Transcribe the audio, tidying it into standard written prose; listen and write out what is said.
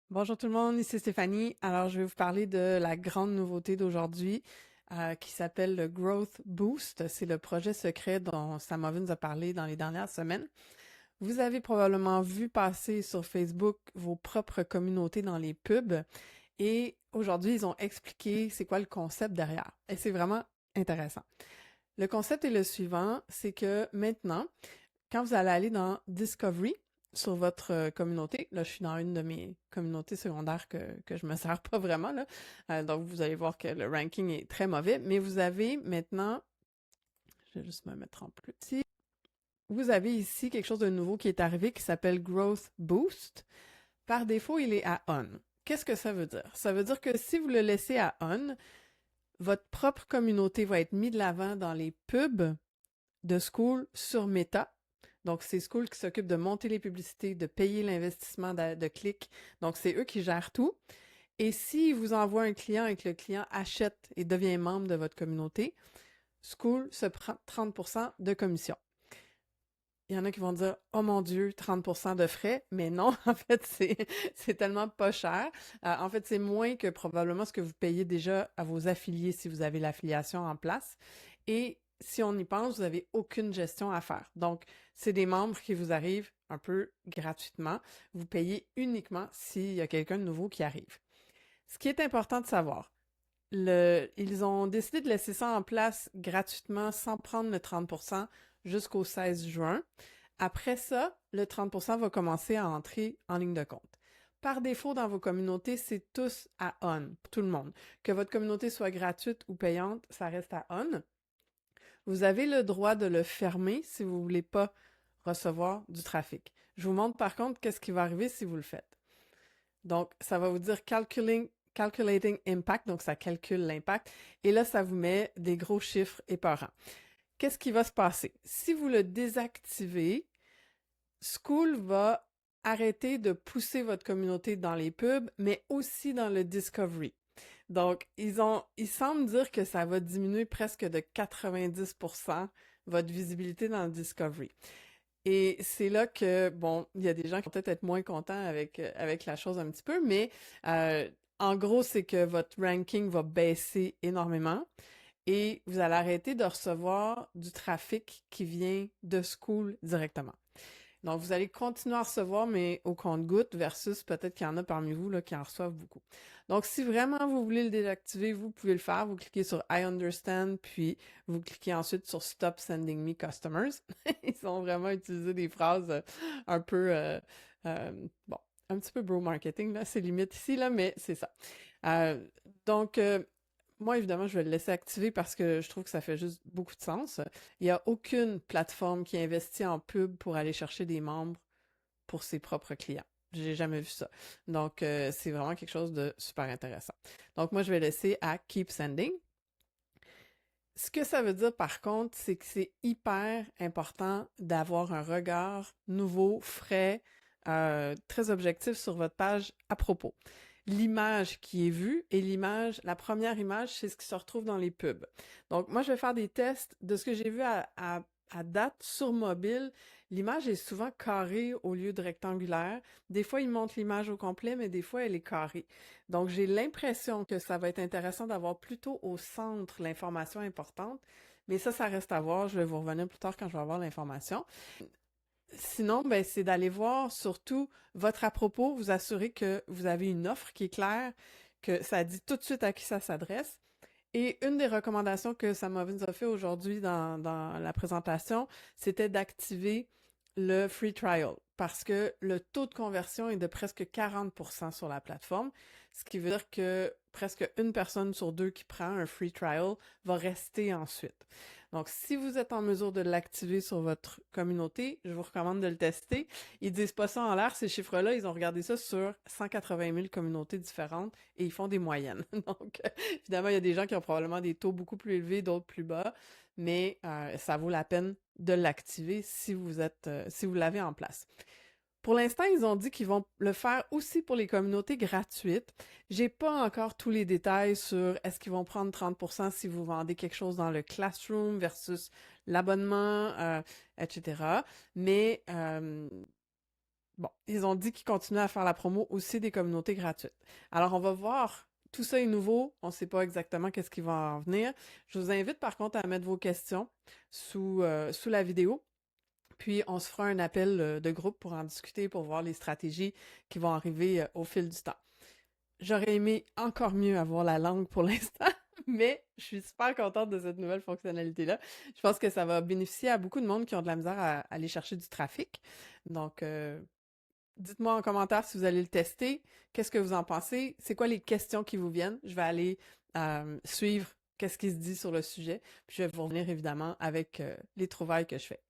Bonjour tout le monde, ici Stéphanie. Alors, je vais vous parler de la grande nouveauté d'aujourd'hui qui s'appelle le Growth Boost. C'est le projet secret dont Sam Ovens a parlé dans les dernières semaines. Vous avez probablement vu passer sur Facebook vos propres communautés dans les pubs et aujourd'hui, ils ont expliqué c'est quoi le concept derrière. Et c'est vraiment intéressant. Le concept est le suivant, c'est que maintenant, quand vous allez aller dans Discovery sur votre communauté, là je suis dans une de mes communautés secondaires que je me sers pas vraiment, là. Donc vous allez voir que le ranking est très mauvais, mais vous avez maintenant, je vais juste me mettre en plus petit, vous avez ici quelque chose de nouveau qui est arrivé qui s'appelle Growth Boost. Par défaut, il est à on. Qu'est-ce que ça veut dire? Ça veut dire que si vous le laissez à on, votre propre communauté va être mise de l'avant dans les pubs de School sur Meta. Donc, c'est School qui s'occupe de monter les publicités, de payer l'investissement de clics. Donc, c'est eux qui gèrent tout. Et s'ils vous envoient un client et que le client achète et devient membre de votre communauté, School se prend 30% de commission. Il y en a qui vont dire oh mon Dieu, 30% de frais, mais non, en fait, c'est tellement pas cher. En fait, c'est moins que probablement ce que vous payez déjà à vos affiliés si vous avez l'affiliation en place. Et si on y pense, vous n'avez aucune gestion à faire. Donc, c'est des membres qui vous arrivent un peu gratuitement. Vous payez uniquement s'il y a quelqu'un de nouveau qui arrive. Ce qui est important de savoir, ils ont décidé de laisser ça en place gratuitement sans prendre le 30% jusqu'au 16 juin. Après ça, le 30% va commencer à entrer en ligne de compte. Par défaut, dans vos communautés, c'est tous à on, pour tout le monde. Que votre communauté soit gratuite ou payante, ça reste à on. Vous avez le droit de le fermer si vous ne voulez pas recevoir du trafic. Je vous montre par contre qu'est-ce qui va arriver si vous le faites. Donc, ça va vous dire calculating impact, donc ça calcule l'impact. Et là, ça vous met des gros chiffres épeurants. Qu'est-ce qui va se passer? Si vous le désactivez, School va arrêter de pousser votre communauté dans les pubs, mais aussi dans le discovery. Donc, ils semblent dire que ça va diminuer presque de 90% votre visibilité dans le discovery. Et c'est là que, bon, il y a des gens qui vont peut-être être moins contents avec la chose un petit peu, mais euh, en gros, c'est que votre ranking va baisser énormément et vous allez arrêter de recevoir du trafic qui vient de School directement. Donc, vous allez continuer à recevoir, mais au compte-gouttes versus peut-être qu'il y en a parmi vous là, qui en reçoivent beaucoup. Donc, si vraiment vous voulez le désactiver, vous pouvez le faire. Vous cliquez sur I understand, puis vous cliquez ensuite sur Stop sending me customers. Ils ont vraiment utilisé des phrases un peu, bon, un petit peu bro marketing, là, c'est limite ici, là, mais c'est ça. Euh, donc, moi, évidemment, je vais le laisser activer parce que je trouve que ça fait juste beaucoup de sens. Il n'y a aucune plateforme qui investit en pub pour aller chercher des membres pour ses propres clients. J'ai jamais vu ça. Donc, c'est vraiment quelque chose de super intéressant. Donc, moi, je vais laisser à Keep Sending. Ce que ça veut dire, par contre, c'est que c'est hyper important d'avoir un regard nouveau, frais, très objectif sur votre page à propos. L'image qui est vue et l'image, la première image, c'est ce qui se retrouve dans les pubs. Donc, moi, je vais faire des tests de ce que j'ai vu à date sur mobile. L'image est souvent carrée au lieu de rectangulaire. Des fois, ils montrent l'image au complet, mais des fois, elle est carrée. Donc, j'ai l'impression que ça va être intéressant d'avoir plutôt au centre l'information importante, mais ça reste à voir. Je vais vous revenir plus tard quand je vais avoir l'information. Sinon, ben, c'est d'aller voir surtout votre à propos, vous assurer que vous avez une offre qui est claire, que ça dit tout de suite à qui ça s'adresse. Et une des recommandations que Sam Ovens a fait aujourd'hui dans la présentation, c'était d'activer le free trial parce que le taux de conversion est de presque 40% sur la plateforme, ce qui veut dire que presque une personne sur deux qui prend un free trial va rester ensuite. Donc, si vous êtes en mesure de l'activer sur votre communauté, je vous recommande de le tester. Ils disent pas ça en l'air, ces chiffres-là, ils ont regardé ça sur 180 000 communautés différentes et ils font des moyennes. Donc, évidemment, il y a des gens qui ont probablement des taux beaucoup plus élevés, d'autres plus bas, mais ça vaut la peine de l'activer si si vous l'avez en place. Pour l'instant, ils ont dit qu'ils vont le faire aussi pour les communautés gratuites. J'ai pas encore tous les détails sur est-ce qu'ils vont prendre 30% si vous vendez quelque chose dans le classroom versus l'abonnement, etc. Mais Bon, ils ont dit qu'ils continuaient à faire la promo aussi des communautés gratuites. Alors, on va voir. Tout ça est nouveau. On ne sait pas exactement qu'est-ce qui va en venir. Je vous invite par contre à mettre vos questions sous la vidéo. Puis, on se fera un appel de groupe pour en discuter, pour voir les stratégies qui vont arriver au fil du temps. J'aurais aimé encore mieux avoir la langue pour l'instant, mais je suis super contente de cette nouvelle fonctionnalité-là. Je pense que ça va bénéficier à beaucoup de monde qui ont de la misère à aller chercher du trafic. Donc, dites-moi en commentaire si vous allez le tester. Qu'est-ce que vous en pensez? C'est quoi les questions qui vous viennent? Je vais aller suivre qu'est-ce qui se dit sur le sujet. Puis je vais vous revenir évidemment avec les trouvailles que je fais.